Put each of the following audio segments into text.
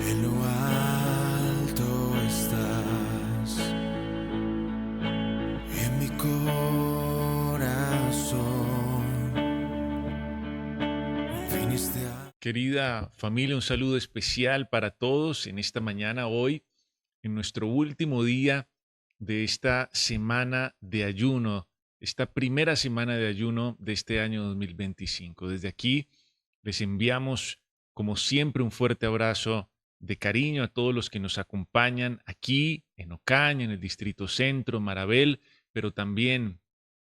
En lo alto estás, en mi corazón, viniste a... Querida familia, un saludo especial para todos en esta mañana, hoy, en nuestro último día de esta semana de ayuno, esta primera semana de ayuno de este año 2025. Desde aquí les enviamos, como siempre, un fuerte abrazo de cariño a todos los que nos acompañan aquí en Ocaña, en el Distrito Centro, Marabel, pero también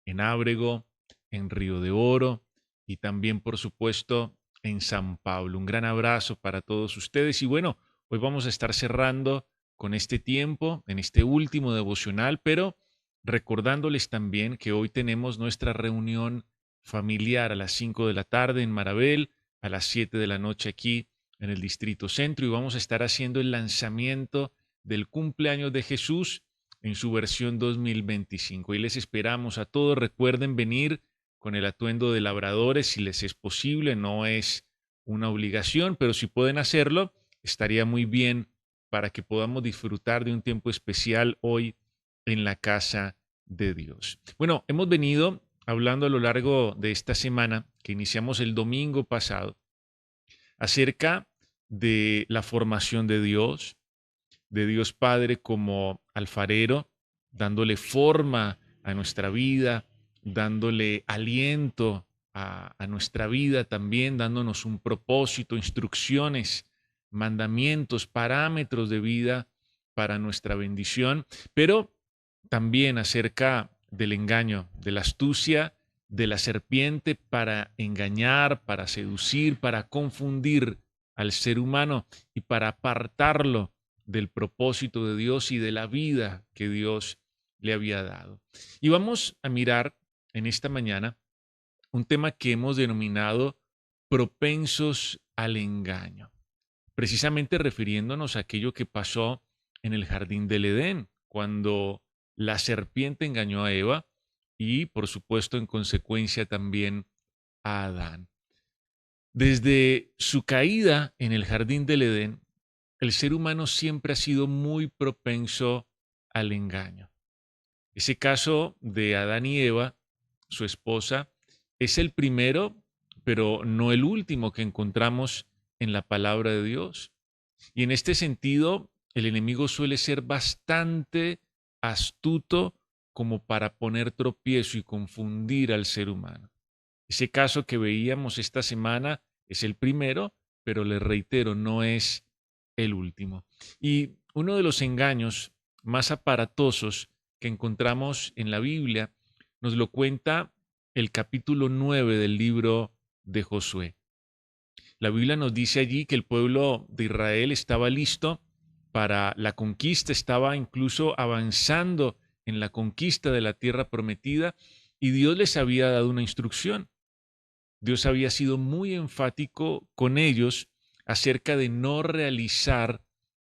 en Ábrego, en Río de Oro y también, por supuesto, en San Pablo. Un gran abrazo para todos ustedes y bueno, hoy vamos a estar cerrando con este tiempo, en este último devocional, pero recordándoles también que hoy tenemos nuestra reunión familiar a las 5 de la tarde en Marabel, a las 7 de la noche aquí en el Distrito Centro y vamos a estar haciendo el lanzamiento del cumpleaños de Jesús en su versión 2025. Y les esperamos a todos. Recuerden venir con el atuendo de labradores si les es posible, no es una obligación, pero si pueden hacerlo, estaría muy bien para que podamos disfrutar de un tiempo especial hoy en la casa de Dios. Bueno, hemos venido hablando a lo largo de esta semana, que iniciamos el domingo pasado, acerca de la formación de Dios Padre como alfarero, dándole forma a nuestra vida, dándole aliento a nuestra vida también, dándonos un propósito, instrucciones, mandamientos, parámetros de vida para nuestra bendición, pero también acerca del engaño, de la astucia de la serpiente para engañar, para seducir, para confundir al ser humano y para apartarlo del propósito de Dios y de la vida que Dios le había dado. Y vamos a mirar en esta mañana un tema que hemos denominado propensos al engaño, precisamente refiriéndonos a aquello que pasó en el jardín del Edén, cuando la serpiente engañó a Eva y, por supuesto, en consecuencia también a Adán. Desde su caída en el jardín del Edén, el ser humano siempre ha sido muy propenso al engaño. Ese caso de Adán y Eva, su esposa, es el primero, pero no el último que encontramos en la palabra de Dios. Y en este sentido, el enemigo suele ser bastante astuto como para poner tropiezo y confundir al ser humano. Ese caso que veíamos esta semana es el primero, pero les reitero, no es el último. Y uno de los engaños más aparatosos que encontramos en la Biblia nos lo cuenta el capítulo 9 del libro de Josué. La Biblia nos dice allí que el pueblo de Israel estaba listo para la conquista, estaba incluso avanzando en la conquista de la tierra prometida y Dios les había dado una instrucción. Dios había sido muy enfático con ellos acerca de no realizar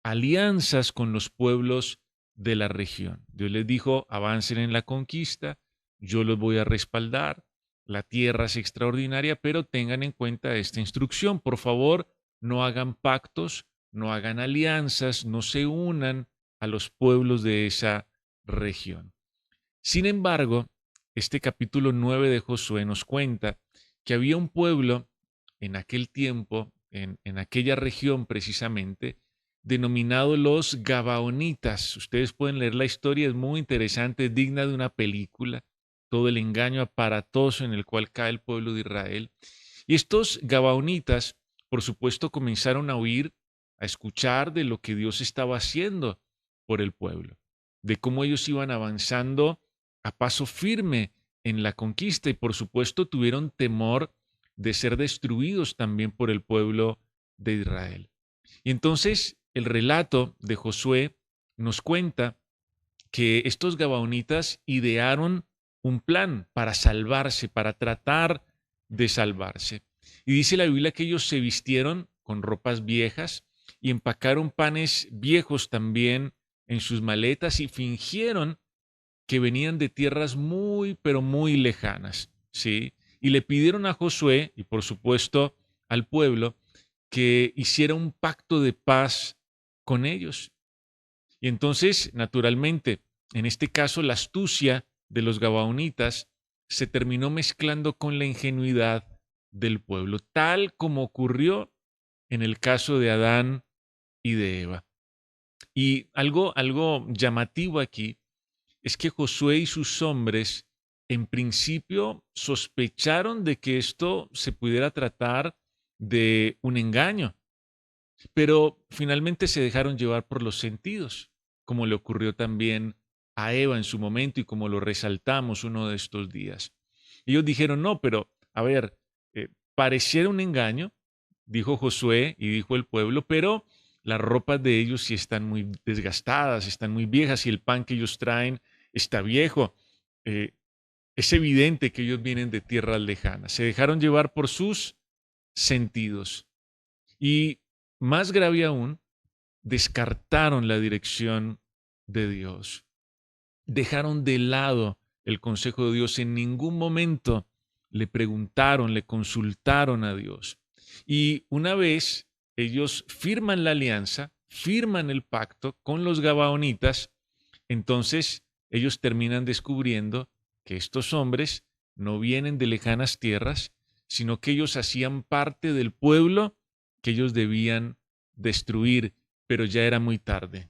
alianzas con los pueblos de la región. Dios les dijo, avancen en la conquista, yo los voy a respaldar, la tierra es extraordinaria, pero tengan en cuenta esta instrucción. Por favor, no hagan pactos, no hagan alianzas, no se unan a los pueblos de esa región. Sin embargo, este capítulo 9 de Josué nos cuenta que había un pueblo en aquel tiempo, en aquella región precisamente, denominado los Gabaonitas. Ustedes pueden leer la historia, es muy interesante, es digna de una película, todo el engaño aparatoso en el cual cae el pueblo de Israel. Y estos Gabaonitas, por supuesto, comenzaron a oír, a escuchar de lo que Dios estaba haciendo por el pueblo, de cómo ellos iban avanzando a paso firme en la conquista y por supuesto tuvieron temor de ser destruidos también por el pueblo de Israel. Y entonces el relato de Josué nos cuenta que estos gabaonitas idearon un plan para salvarse, para tratar de salvarse. Y dice la Biblia que ellos se vistieron con ropas viejas y empacaron panes viejos también en sus maletas y fingieron que venían de tierras muy, pero muy lejanas, ¿sí? Y le pidieron a Josué y por supuesto al pueblo que hiciera un pacto de paz con ellos. Y entonces, naturalmente, en este caso, la astucia de los gabaonitas se terminó mezclando con la ingenuidad del pueblo, tal como ocurrió en el caso de Adán y de Eva. Y algo llamativo aquí es que Josué y sus hombres en principio sospecharon de que esto se pudiera tratar de un engaño, pero finalmente se dejaron llevar por los sentidos, como le ocurrió también a Eva en su momento y como lo resaltamos uno de estos días. Ellos dijeron, no, pero a ver, pareciera un engaño, dijo Josué y dijo el pueblo, pero las ropas de ellos sí están muy desgastadas, están muy viejas y el pan que ellos traen está viejo. Eh, es evidente que ellos vienen de tierras lejanas. Se dejaron llevar por sus sentidos. Y más grave aún, descartaron la dirección de Dios. Dejaron de lado el consejo de Dios. En ningún momento le preguntaron, le consultaron a Dios. Y una vez ellos firman la alianza, firman el pacto con los gabaonitas, entonces ellos terminan descubriendo que estos hombres no vienen de lejanas tierras, sino que ellos hacían parte del pueblo que ellos debían destruir, pero ya era muy tarde.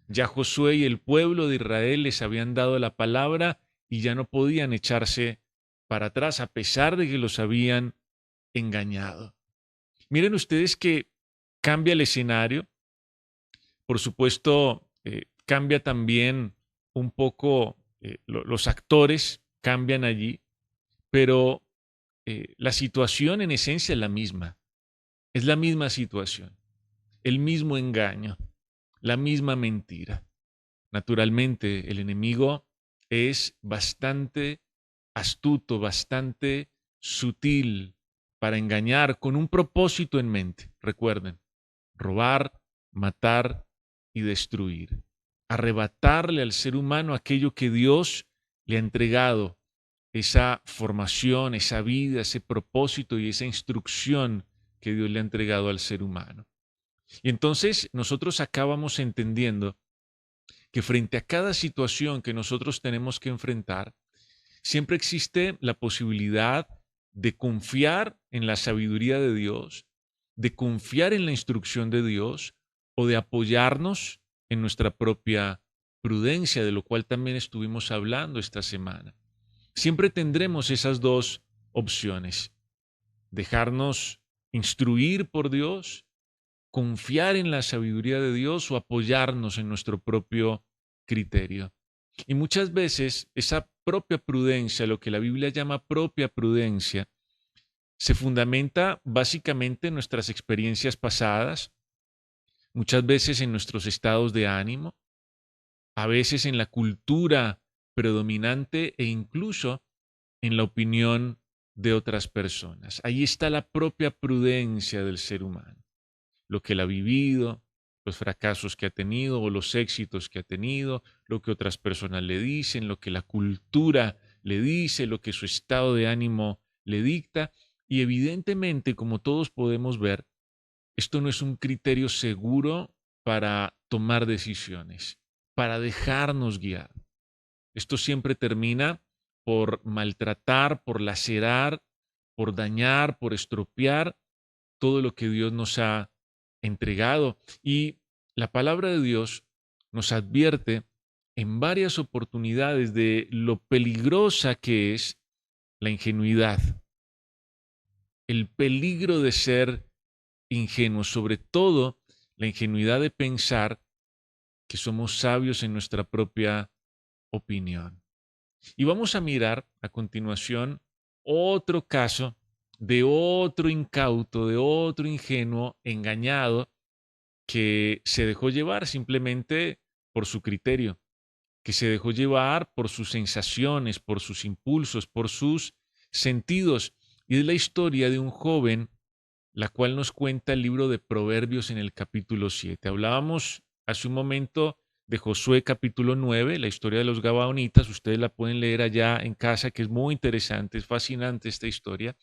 Ya Josué y el pueblo de Israel les habían dado la palabra y ya no podían echarse para atrás a pesar de que los habían engañado. Miren ustedes que cambia el escenario. Por supuesto, cambia también un poco, los actores cambian allí, pero la situación en esencia es la misma situación, el mismo engaño, la misma mentira. Naturalmente, el enemigo es bastante astuto, bastante sutil para engañar con un propósito en mente. Recuerden, robar, matar y destruir. Arrebatarle al ser humano aquello que Dios le ha entregado, esa formación, esa vida, ese propósito y esa instrucción que Dios le ha entregado al ser humano. Y entonces nosotros acabamos entendiendo que frente a cada situación que nosotros tenemos que enfrentar, siempre existe la posibilidad de confiar en la sabiduría de Dios, de confiar en la instrucción de Dios o de apoyarnos en nuestra propia prudencia, de lo cual también estuvimos hablando esta semana. Siempre tendremos esas dos opciones: dejarnos instruir por Dios, confiar en la sabiduría de Dios o apoyarnos en nuestro propio criterio. Y muchas veces esa propia prudencia, lo que la Biblia llama propia prudencia, se fundamenta básicamente en nuestras experiencias pasadas, muchas veces en nuestros estados de ánimo, a veces en la cultura predominante e incluso en la opinión de otras personas. Ahí está la propia prudencia del ser humano, lo que él ha vivido, los fracasos que ha tenido o los éxitos que ha tenido, lo que otras personas le dicen, lo que la cultura le dice, lo que su estado de ánimo le dicta. Y evidentemente, como todos podemos ver, esto no es un criterio seguro para tomar decisiones, para dejarnos guiar. Esto siempre termina por maltratar, por lacerar, por dañar, por estropear todo lo que Dios nos ha entregado. Y la palabra de Dios nos advierte en varias oportunidades de lo peligrosa que es la ingenuidad, el peligro de ser ingenuos, sobre todo la ingenuidad de pensar que somos sabios en nuestra propia opinión. Y vamos a mirar a continuación otro caso de otro incauto, de otro ingenuo engañado que se dejó llevar simplemente por su criterio, que se dejó llevar por sus sensaciones, por sus impulsos, por sus sentidos. Y es la historia de un joven, la cual nos cuenta el libro de Proverbios en el capítulo 7. Hablábamos hace un momento de Josué capítulo 9, la historia de los gabaonitas. Ustedes la pueden leer allá en casa, que es muy interesante, es fascinante esta historia.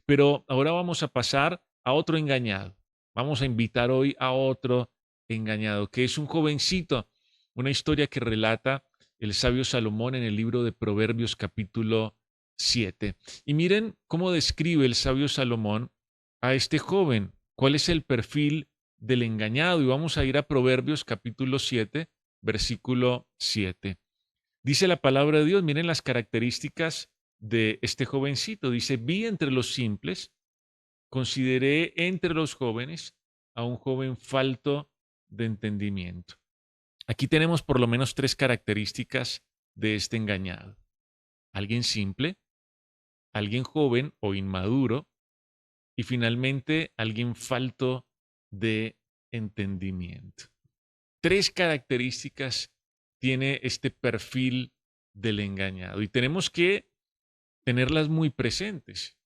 Pero ahora vamos a pasar a otro engañado. Vamos a invitar hoy a otro engañado, que es un jovencito, una historia que relata el sabio Salomón en el libro de Proverbios capítulo 7. Y miren cómo describe el sabio Salomón a este joven, cuál es el perfil del engañado. Y vamos a ir a Proverbios capítulo 7, versículo 7. Dice la palabra de Dios, miren las características de este jovencito. Dice, vi entre los simples, consideré entre los jóvenes a un joven falto de entendimiento. Aquí tenemos por lo menos tres características de este engañado. Alguien simple, alguien joven o inmaduro y finalmente alguien falto de entendimiento. Tres características tiene este perfil del engañado y tenemos que tenerlas muy presentes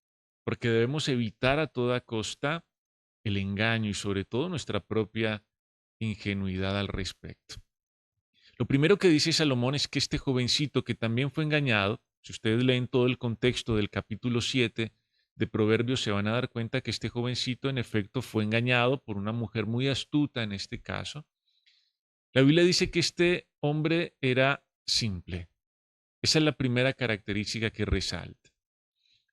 porque debemos evitar a toda costa el engaño y sobre todo nuestra propia ingenuidad al respecto. Lo primero que dice Salomón es que este jovencito que también fue engañado, si ustedes leen todo el contexto del capítulo 7 de Proverbios, se van a dar cuenta que este jovencito en efecto fue engañado por una mujer muy astuta en este caso. La Biblia dice que este hombre era simple. Esa es la primera característica que resalta.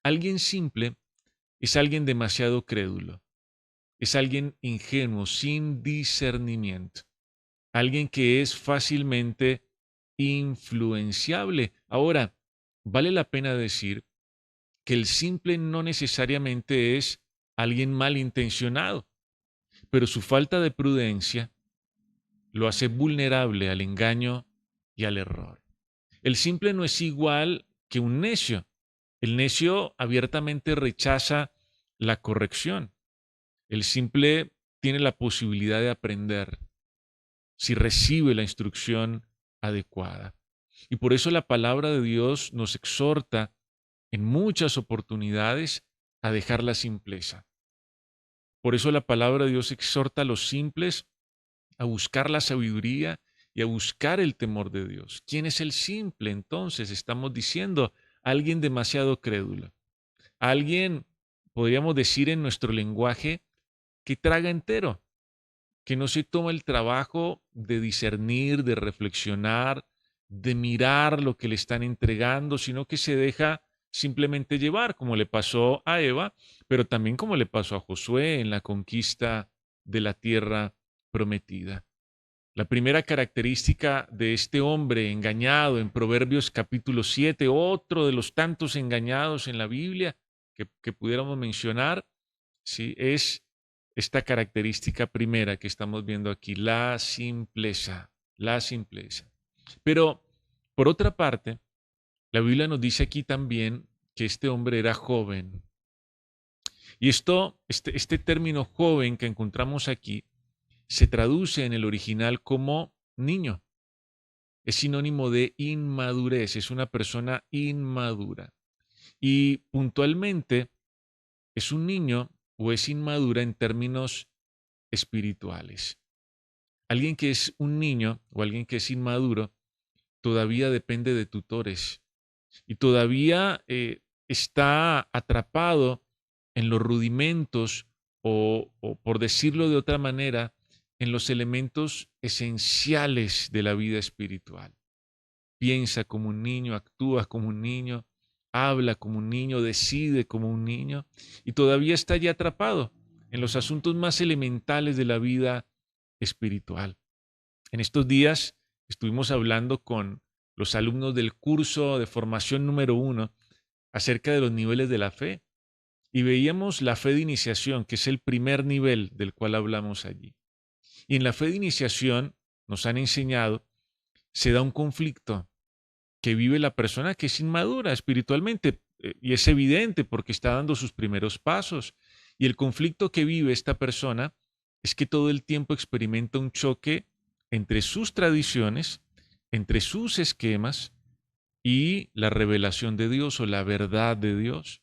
Alguien simple es alguien demasiado crédulo, es alguien ingenuo, sin discernimiento, alguien que es fácilmente influenciable. Ahora, vale la pena decir que el simple no necesariamente es alguien malintencionado, pero su falta de prudencia lo hace vulnerable al engaño y al error. El simple no es igual que un necio. El necio abiertamente rechaza la corrección. El simple tiene la posibilidad de aprender si recibe la instrucción adecuada. Y por eso la palabra de Dios nos exhorta en muchas oportunidades a dejar la simpleza. Por eso la palabra de Dios exhorta a los simples a buscar la sabiduría y a buscar el temor de Dios. ¿Quién es el simple? Entonces estamos diciendo alguien demasiado crédulo, alguien, podríamos decir en nuestro lenguaje, que traga entero, que no se toma el trabajo de discernir, de reflexionar, de mirar lo que le están entregando, sino que se deja simplemente llevar, como le pasó a Eva, pero también como le pasó a Josué en la conquista de la tierra prometida. La primera característica de este hombre engañado en Proverbios capítulo 7, otro de los tantos engañados en la Biblia que pudiéramos mencionar, ¿sí? Es esta característica primera que estamos viendo aquí, la simpleza, la simpleza. Pero, por otra parte, la Biblia nos dice aquí también que este hombre era joven. Y este término joven que encontramos aquí se traduce en el original como niño. Es sinónimo de inmadurez, es una persona inmadura. Y puntualmente es un niño o es inmadura en términos espirituales. Alguien que es un niño o alguien que es inmaduro todavía depende de tutores y todavía está atrapado en los rudimentos o, por decirlo de otra manera, en los elementos esenciales de la vida espiritual. Piensa como un niño, actúa como un niño, habla como un niño, decide como un niño y todavía está allí atrapado en los asuntos más elementales de la vida espiritual. En estos días estuvimos hablando con los alumnos del curso de formación número 1 acerca de los niveles de la fe y veíamos la fe de iniciación, que es el primer nivel del cual hablamos allí. Y en la fe de iniciación nos han enseñado, se da un conflicto que vive la persona que es inmadura espiritualmente y es evidente porque está dando sus primeros pasos. Y el conflicto que vive esta persona es que todo el tiempo experimenta un choque entre sus tradiciones, entre sus esquemas y la revelación de Dios o la verdad de Dios.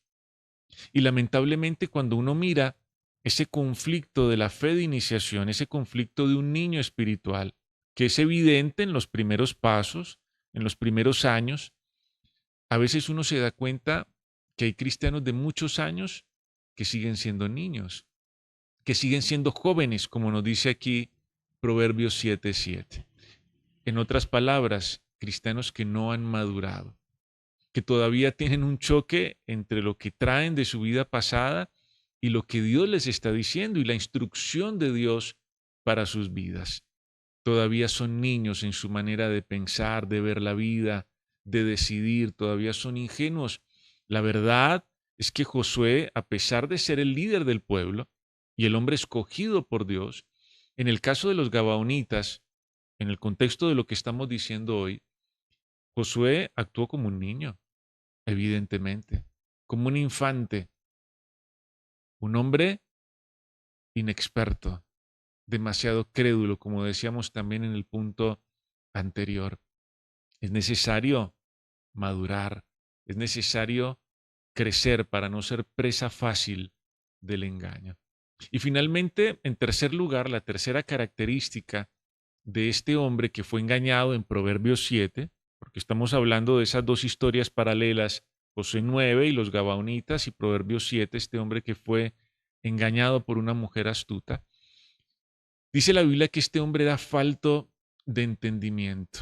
Y lamentablemente cuando uno mira ese conflicto de la fe de iniciación, ese conflicto de un niño espiritual, que es evidente en los primeros pasos, en los primeros años, a veces uno se da cuenta que hay cristianos de muchos años que siguen siendo niños, que siguen siendo jóvenes, como nos dice aquí Proverbios 7:7. En otras palabras, cristianos que no han madurado, que todavía tienen un choque entre lo que traen de su vida pasada y lo que Dios les está diciendo y la instrucción de Dios para sus vidas. Todavía son niños en su manera de pensar, de ver la vida, de decidir, todavía son ingenuos. La verdad es que Josué, a pesar de ser el líder del pueblo y el hombre escogido por Dios, en el caso de los gabaonitas, en el contexto de lo que estamos diciendo hoy, Josué actuó como un niño, evidentemente, como un infante, un hombre inexperto, demasiado crédulo, como decíamos también en el punto anterior. Es necesario madurar, es necesario crecer para no ser presa fácil del engaño. Y finalmente, en tercer lugar, la tercera característica de este hombre que fue engañado en Proverbios 7, porque estamos hablando de esas dos historias paralelas, Josué 9 y los Gabaonitas, y Proverbios 7, este hombre que fue engañado por una mujer astuta. Dice la Biblia que este hombre era falto de entendimiento.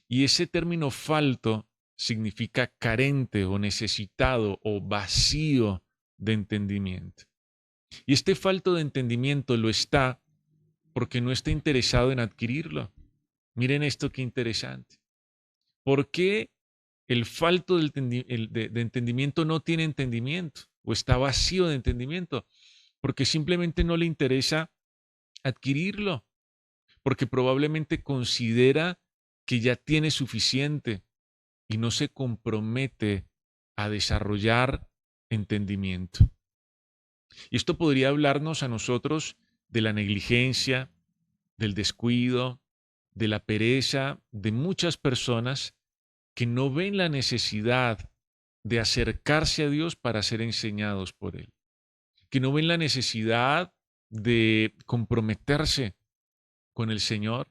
Y ese término falto significa carente o necesitado o vacío de entendimiento. Y este falto de entendimiento lo está porque no está interesado en adquirirlo. Miren esto qué interesante. ¿Por qué el falto de entendimiento no tiene entendimiento o está vacío de entendimiento? Porque simplemente no le interesa adquirirlo, porque probablemente considera que ya tiene suficiente y no se compromete a desarrollar entendimiento. Y esto podría hablarnos a nosotros de la negligencia, del descuido, de la pereza de muchas personas que no ven la necesidad de acercarse a Dios para ser enseñados por Él, que no ven la necesidad de comprometerse con el Señor,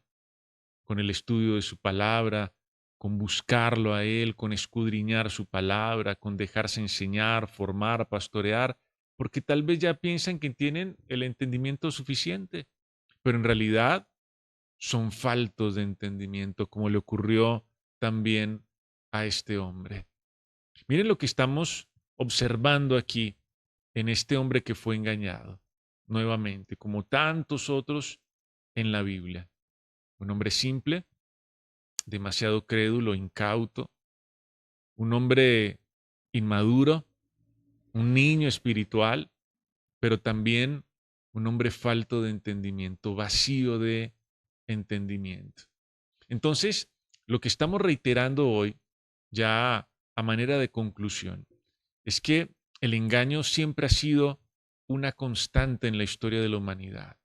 con el estudio de su palabra, con buscarlo a Él, con escudriñar su palabra, con dejarse enseñar, formar, pastorear, porque tal vez ya piensan que tienen el entendimiento suficiente, pero en realidad son faltos de entendimiento, como le ocurrió también a este hombre. Miren lo que estamos observando aquí en este hombre que fue engañado, nuevamente, como tantos otros en la Biblia. Un hombre simple, demasiado crédulo, incauto, un hombre inmaduro, un niño espiritual, pero también un hombre falto de entendimiento, vacío de entendimiento. Entonces, lo que estamos reiterando hoy, ya a manera de conclusión, es que el engaño siempre ha sido una constante en la historia de la humanidad.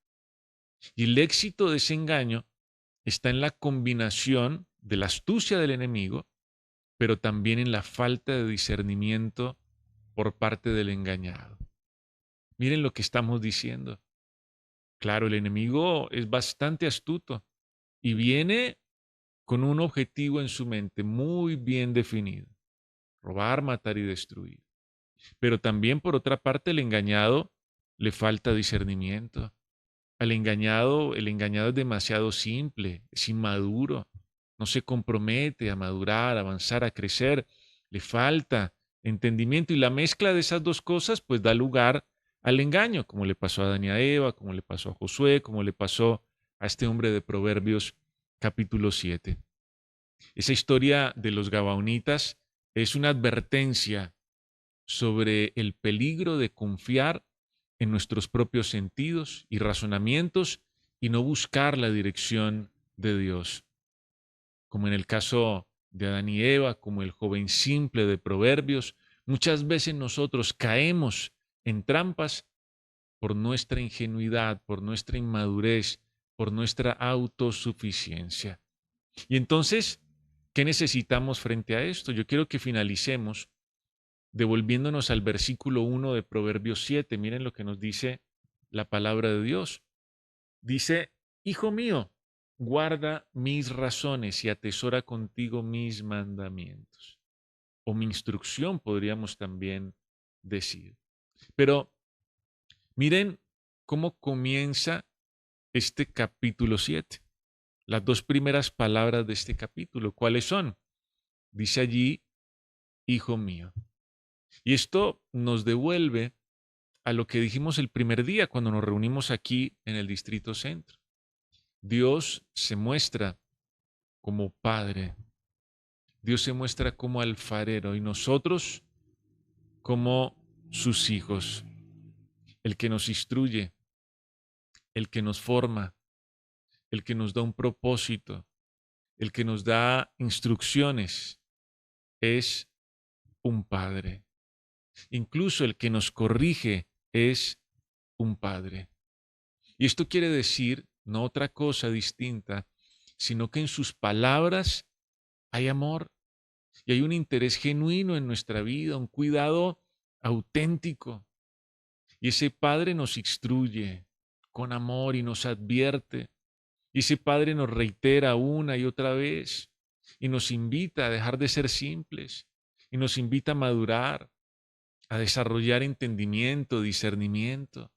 Y el éxito de ese engaño está en la combinación de la astucia del enemigo, pero también en la falta de discernimiento por parte del engañado. Miren lo que estamos diciendo. Claro, el enemigo es bastante astuto y viene con un objetivo en su mente muy bien definido: robar, matar y destruir. Pero también, por otra parte, el engañado le falta discernimiento. El engañado es demasiado simple, es inmaduro, no se compromete a madurar, a avanzar, a crecer, le falta entendimiento y la mezcla de esas dos cosas pues da lugar al engaño, como le pasó a Adán y a Eva, como le pasó a Josué, como le pasó a este hombre de Proverbios capítulo 7. Esa historia de los Gabaonitas es una advertencia sobre el peligro de confiar en nuestros propios sentidos y razonamientos y no buscar la dirección de Dios. Como en el caso de Adán y Eva, como el joven simple de Proverbios, muchas veces nosotros caemos en trampas por nuestra ingenuidad, por nuestra inmadurez, por nuestra autosuficiencia. Y entonces, ¿qué necesitamos frente a esto? Yo quiero que finalicemos devolviéndonos al versículo 1 de Proverbios 7. Miren lo que nos dice la palabra de Dios. Dice: Hijo mío, guarda mis razones y atesora contigo mis mandamientos. O mi instrucción, podríamos también decir. Pero miren cómo comienza este capítulo 7. Las dos primeras palabras de este capítulo, ¿cuáles son? Dice allí, hijo mío. Y esto nos devuelve a lo que dijimos el primer día cuando nos reunimos aquí en el Distrito Centro. Dios se muestra como Padre. Dios se muestra como alfarero y nosotros como sus hijos. El que nos instruye, el que nos forma, el que nos da un propósito, el que nos da instrucciones, es un Padre. Incluso el que nos corrige es un Padre. Y esto quiere decir no otra cosa distinta, sino que en sus palabras hay amor y hay un interés genuino en nuestra vida, un cuidado auténtico. Y ese Padre nos instruye con amor y nos advierte. Y ese Padre nos reitera una y otra vez y nos invita a dejar de ser simples y nos invita a madurar, a desarrollar entendimiento, discernimiento,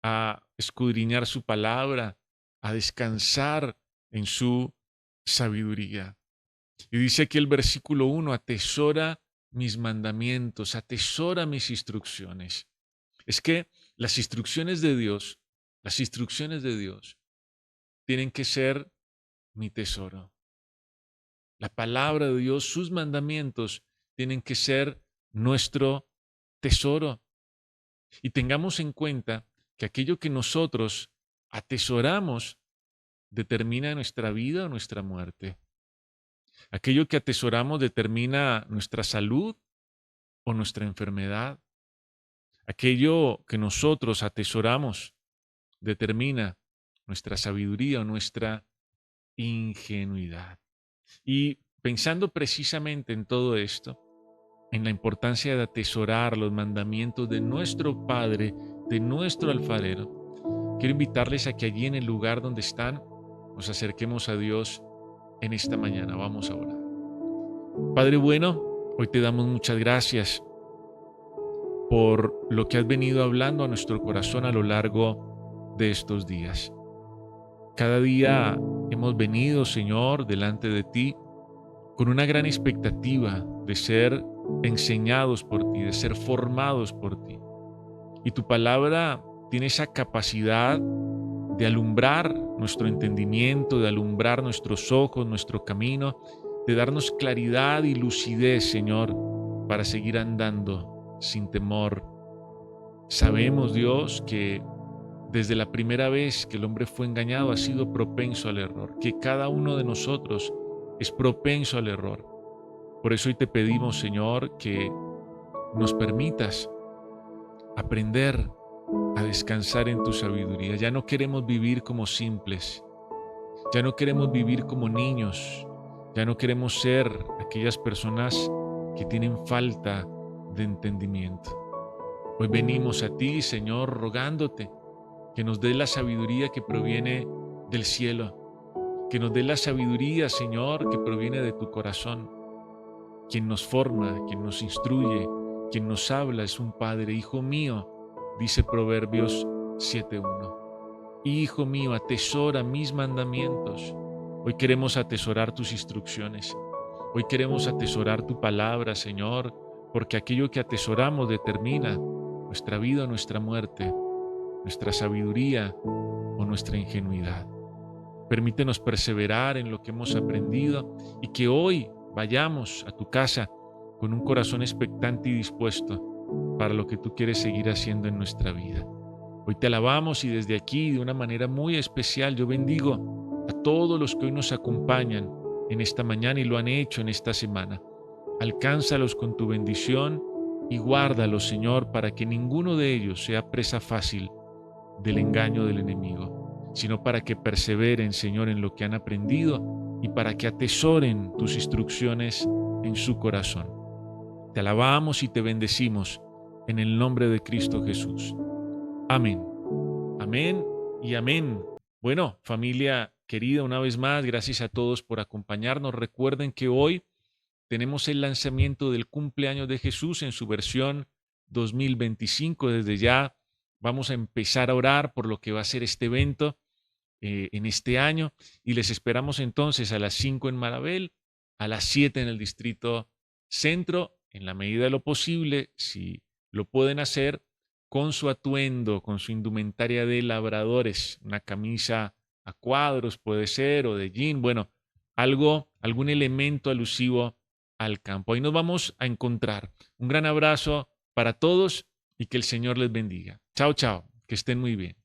a escudriñar su palabra, a descansar en su sabiduría. Y dice aquí el versículo 1, atesora mis mandamientos, atesora mis instrucciones. Es que las instrucciones de Dios tienen que ser mi tesoro. La palabra de Dios, sus mandamientos tienen que ser nuestro tesoro. Y tengamos en cuenta que aquello que nosotros atesoramos determina nuestra vida o nuestra muerte. Aquello que atesoramos determina nuestra salud o nuestra enfermedad. Aquello que nosotros atesoramos determina nuestra sabiduría o nuestra ingenuidad. Y pensando precisamente en todo esto, en la importancia de atesorar los mandamientos de nuestro Padre, de nuestro alfarero, quiero invitarles a que allí en el lugar donde están nos acerquemos a Dios en esta mañana. Vamos a orar. Padre bueno, hoy te damos muchas gracias por lo que has venido hablando a nuestro corazón a lo largo de estos días. Cada día hemos venido, Señor, delante de ti con una gran expectativa de ser enseñados por ti, de ser formados por ti. Y tu palabra tiene esa capacidad de alumbrar nuestro entendimiento, de alumbrar nuestros ojos, nuestro camino, de darnos claridad y lucidez, Señor, para seguir andando sin temor. Sabemos, Dios, que desde la primera vez que el hombre fue engañado ha sido propenso al error, que cada uno de nosotros es propenso al error. Por eso hoy te pedimos, Señor, que nos permitas aprender a descansar en tu sabiduría. Ya no queremos vivir como simples, ya no queremos vivir como niños, ya no queremos ser aquellas personas que tienen falta de entendimiento. Hoy venimos a ti, Señor, rogándote que nos dé la sabiduría que proviene del cielo, que nos dé la sabiduría, Señor, que proviene de tu corazón. Quien nos forma, quien nos instruye, quien nos habla es un Padre. Hijo mío, dice Proverbios 7:1. Hijo mío, atesora mis mandamientos. Hoy queremos atesorar tus instrucciones. Hoy queremos atesorar tu palabra, Señor, porque aquello que atesoramos determina nuestra vida o nuestra muerte, nuestra sabiduría o nuestra ingenuidad. Permítenos perseverar en lo que hemos aprendido y que hoy vayamos a tu casa con un corazón expectante y dispuesto para lo que tú quieres seguir haciendo en nuestra vida. Hoy te alabamos y desde aquí, de una manera muy especial, yo bendigo a todos los que hoy nos acompañan en esta mañana y lo han hecho en esta semana. Alcánzalos con tu bendición y guárdalos, Señor, para que ninguno de ellos sea presa fácil del engaño del enemigo, sino para que perseveren, Señor, en lo que han aprendido y para que atesoren tus instrucciones en su corazón. Te alabamos y te bendecimos en el nombre de Cristo Jesús. Amén. Amén y amén. Bueno, familia querida, una vez más, gracias a todos por acompañarnos. Recuerden que hoy tenemos el lanzamiento del cumpleaños de Jesús en su versión 2025. Desde ya Vamos a empezar a orar por lo que va a ser este evento en este año y les esperamos entonces a las 5 en Marabel, a las 7 en el Distrito Centro, en la medida de lo posible, si lo pueden hacer, con su atuendo, con su indumentaria de labradores, una camisa a cuadros puede ser o de jean, bueno, algún elemento alusivo al campo. Ahí nos vamos a encontrar. Un gran abrazo para todos y que el Señor les bendiga. Chao, chao, que estén muy bien.